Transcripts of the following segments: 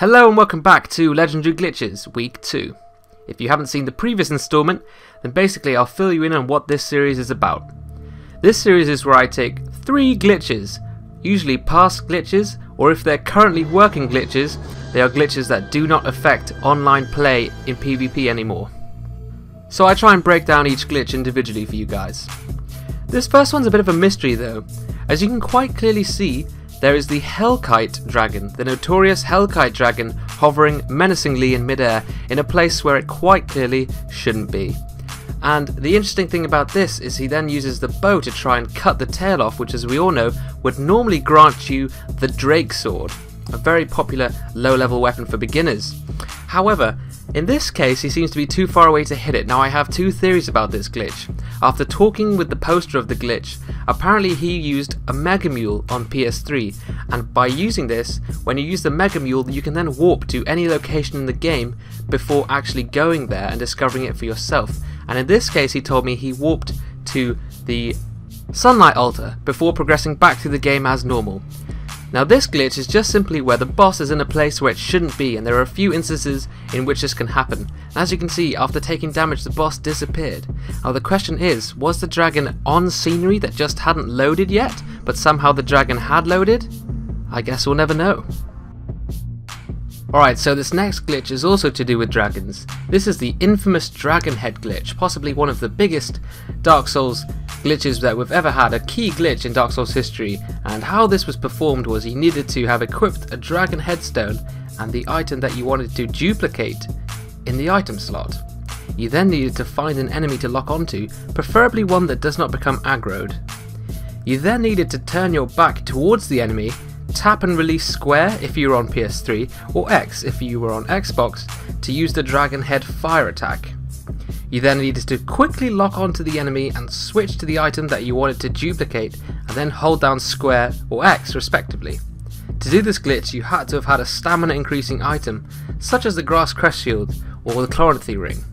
Hello and welcome back to Legendary Glitches Week 2. If you haven't seen the previous installment, then basically I'll fill you in on what this series is about. This series is where I take 3 glitches, usually past glitches, or if they're currently working glitches, they are glitches that do not affect online play in PvP anymore. So I try and break down each glitch individually for you guys. This first one's a bit of a mystery though. As you can quite clearly see, there is the Hellkite Dragon, the notorious Hellkite Dragon, hovering menacingly in midair in a place where it quite clearly shouldn't be. And the interesting thing about this is he then uses the bow to try and cut the tail off, which as we all know would normally grant you the Drake Sword, a very popular low-level weapon for beginners. However, in this case he seems to be too far away to hit it. Now I have 2 theories about this glitch. After talking with the poster of the glitch, apparently he used a Mega Mule on PS3, and by using this, when you use the Mega Mule you can then warp to any location in the game before actually going there and discovering it for yourself. And in this case he told me he warped to the Sunlight Altar before progressing back through the game as normal. Now this glitch is just simply where the boss is in a place where it shouldn't be, and there are a few instances in which this can happen. And as you can see, after taking damage the boss disappeared. Now the question is, was the dragon on scenery that just hadn't loaded yet, but somehow the dragon had loaded? I guess we'll never know. Alright, so this next glitch is also to do with dragons. This is the infamous Dragon Head glitch, possibly one of the biggest Dark Souls glitches that we've ever had, a key glitch in Dark Souls history. And how this was performed was you needed to have equipped a dragon headstone and the item that you wanted to duplicate in the item slot. You then needed to find an enemy to lock onto, preferably one that does not become aggroed. You then needed to turn your back towards the enemy, tap and release square if you were on PS3, or X if you were on Xbox, to use the Dragon Head fire attack. You then needed to quickly lock onto the enemy and switch to the item that you wanted to duplicate, and then hold down square or X respectively. To do this glitch you had to have had a stamina increasing item, such as the Grass Crest Shield or the Chloranthy Ring.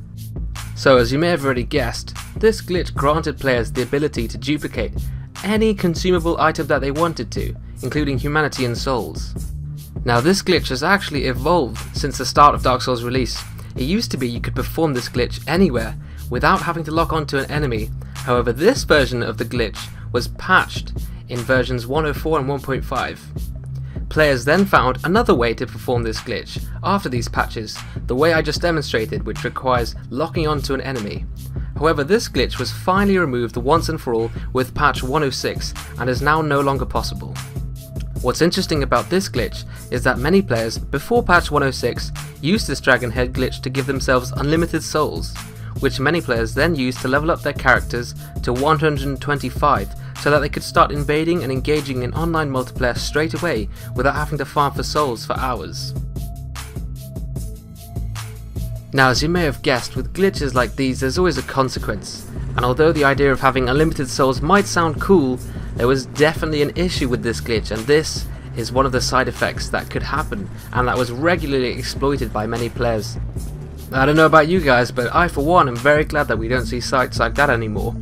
So as you may have already guessed, this glitch granted players the ability to duplicate any consumable item that they wanted to, including humanity and souls. Now this glitch has actually evolved since the start of Dark Souls release. It used to be you could perform this glitch anywhere without having to lock onto an enemy. However, this version of the glitch was patched in versions 1.04 and 1.5. Players then found another way to perform this glitch after these patches, the way I just demonstrated, which requires locking onto an enemy. However, this glitch was finally removed once and for all with patch 106 and is now no longer possible. What's interesting about this glitch is that many players before patch 106 used this Dragon Head glitch to give themselves unlimited souls, which many players then used to level up their characters to 125 so that they could start invading and engaging in online multiplayer straight away without having to farm for souls for hours. Now as you may have guessed, with glitches like these there's always a consequence, and although the idea of having unlimited souls might sound cool, there was definitely an issue with this glitch, and this is one of the side effects that could happen and that was regularly exploited by many players. I don't know about you guys, but I for one am very glad that we don't see sites like that anymore.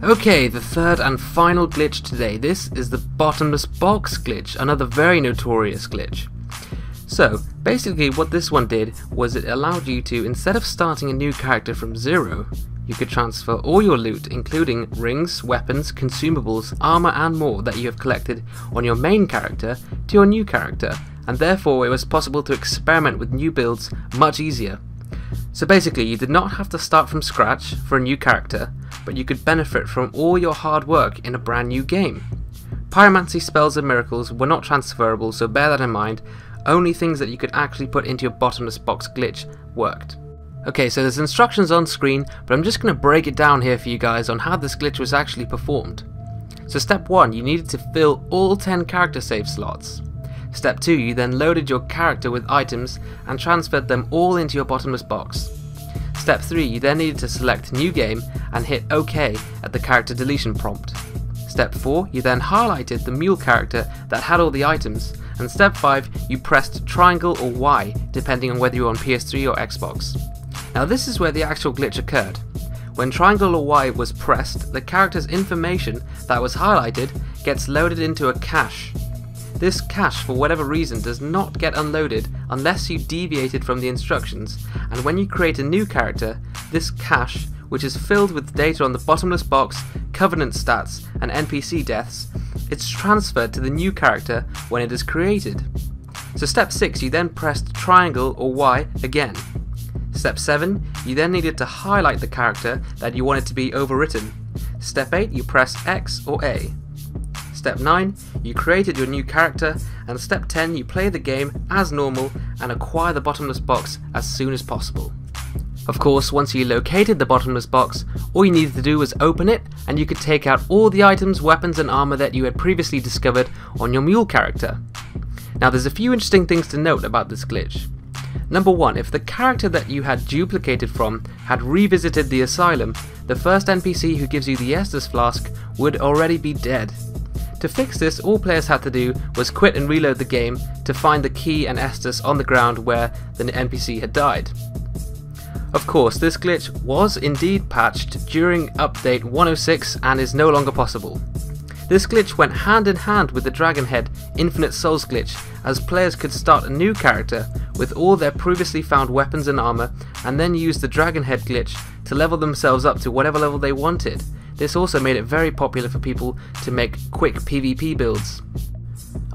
Okay, the third and final glitch today. This is the Bottomless box glitch, another very notorious glitch. So basically what this one did was it allowed you to, instead of starting a new character from zero, you could transfer all your loot, including rings, weapons, consumables, armor and more that you have collected on your main character, to your new character, and therefore it was possible to experiment with new builds much easier. So basically you did not have to start from scratch for a new character, but you could benefit from all your hard work in a brand new game. Pyromancy spells and miracles were not transferable, so bear that in mind. Only things that you could actually put into your Bottomless box glitch worked. Okay, so there's instructions on screen, but I'm just going to break it down here for you guys on how this glitch was actually performed. So step 1, you needed to fill all 10 character save slots. Step 2, you then loaded your character with items and transferred them all into your Bottomless box. Step 3, you then needed to select New Game and hit OK at the character deletion prompt. Step 4, you then highlighted the mule character that had all the items, and step 5, you pressed triangle or Y depending on whether you're on PS3 or Xbox. Now this is where the actual glitch occurred. When triangle or Y was pressed, the character's information that was highlighted gets loaded into a cache. this cache for whatever reason does not get unloaded unless you deviated from the instructions, and when you create a new character, this cache, which is filled with data on the bottomless box, covenant stats and NPC deaths, it's transferred to the new character when it is created. So step 6, you then pressed triangle or Y again. Step 7, you then needed to highlight the character that you wanted to be overwritten. Step 8, you press X or A. Step 9, you created your new character, and step 10, you play the game as normal and acquire the bottomless box as soon as possible. Of course, once you located the bottomless box, all you needed to do was open it and you could take out all the items, weapons and armor that you had previously discovered on your mule character. Now there's a few interesting things to note about this glitch. Number 1, if the character that you had duplicated from had revisited the asylum, the first NPC who gives you the Estus flask would already be dead. To fix this, all players had to do was quit and reload the game to find the key and Estus on the ground where the NPC had died. Of course, this glitch was indeed patched during update 106 and is no longer possible. This glitch went hand in hand with the Dragon Head Infinite Souls glitch, as players could start a new character with all their previously found weapons and armor and then use the Dragon Head glitch to level themselves up to whatever level they wanted. This also made it very popular for people to make quick PvP builds.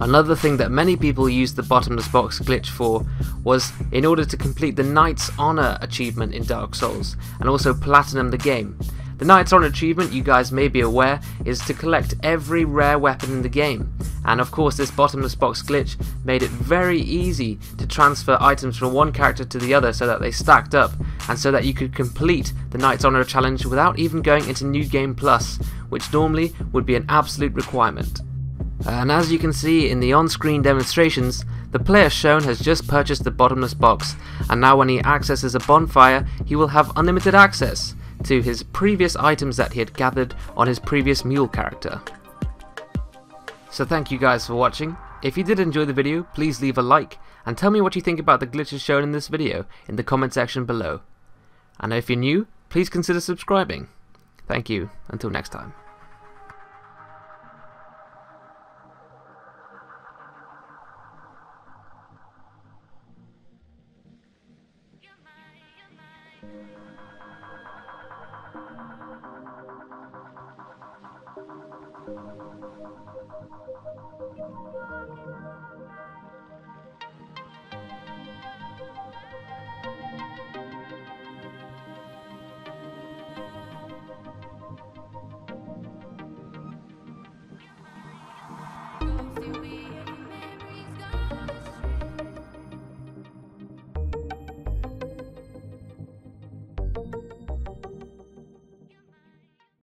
Another thing that many people used the bottomless box glitch for was in order to complete the Knight's Honor achievement in Dark Souls and also platinum the game. The Knight's Honor achievement, you guys may be aware, is to collect every rare weapon in the game, and of course this bottomless box glitch made it very easy to transfer items from one character to the other so that they stacked up and so that you could complete the Knight's Honor challenge without even going into New Game Plus, which normally would be an absolute requirement. And as you can see in the on-screen demonstrations, the player shown has just purchased the bottomless box, and now when he accesses a bonfire he will have unlimited access to his previous items that he had gathered on his previous mule character. So thank you guys for watching. If you did enjoy the video, please leave a like and tell me what you think about the glitches shown in this video in the comment section below. And if you're new, please consider subscribing. Thank you, until next time.